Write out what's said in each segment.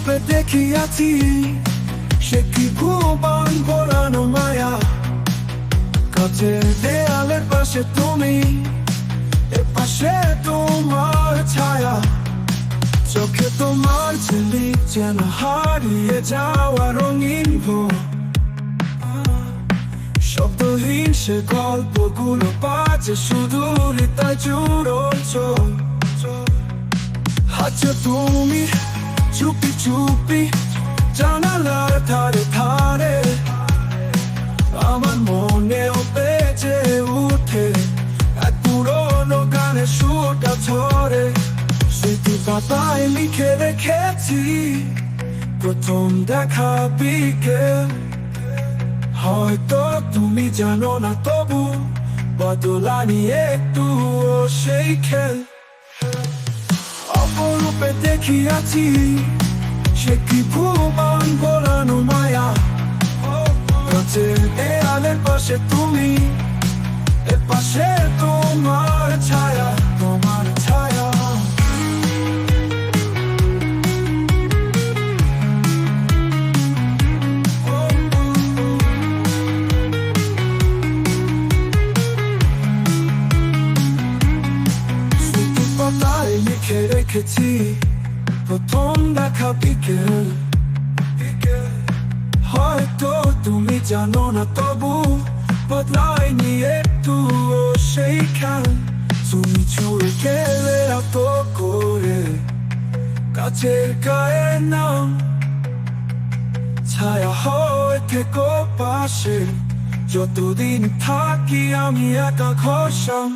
অপরূপে দেখিয়াছি, সে কি ভুবন ভোলানো মায়া। কাছের দেয়ালের পাশে তুমি, এপাশে তোমার ছায়া। চোখে তোমার ঝিলিক যেন হারিয়ে যাওয়া রঙিন ভোর। শব্দহীন সে গল্পগুলো বাজে শুধু হৃদয় জুড়ো চোর। হাঁটছো তুমি চুপি চুপি জানালার ধারে ধারে, আমার মনেও বেজে উঠে এক পুরোনো গানের সুরটা ধরে। স্মৃতি পাতায় লিখে রেখেছি প্রথম দেখা বিকেল। হয়তো তুমি জানো না তবু বদলানি একটু সেই খেল। অপরূপে দেখিয়াছি, সে কি ভুবন ভোলানো মায়া। কাছের দেয়ালের পাশে তুমি, এপাশে তোমার ছায়া, তোমার ছায়া। স্মৃতি পাতায় লিখে রেখেছি প্রথম দেখা বিকেল। হয়তো তুমি জানো না তবু বদলায়নি একটু সেই খেল। তুমি ছুঁয়ে গেলে এত করে কাছের গায়ের নাম, ছায়া হয়ে থেকো পাশে যতদিন থাকি আমি একা ঘষাম।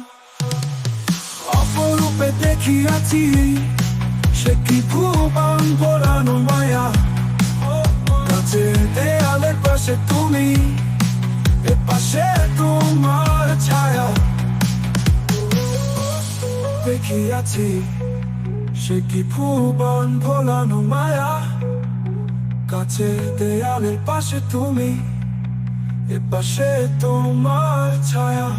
অপরূপে দেখিয়াছি, সে কি ভুবন ভোলানো মায়া। কাছের দেয়ালের পাশে তুমি, এপাশে তোমার ছায়া। দেখিয়াছি, সে কি ভুবন ভোলানো মায়া। কাছের দেয়ালের পাশে তুমি, এপাশে তোমার ছায়া।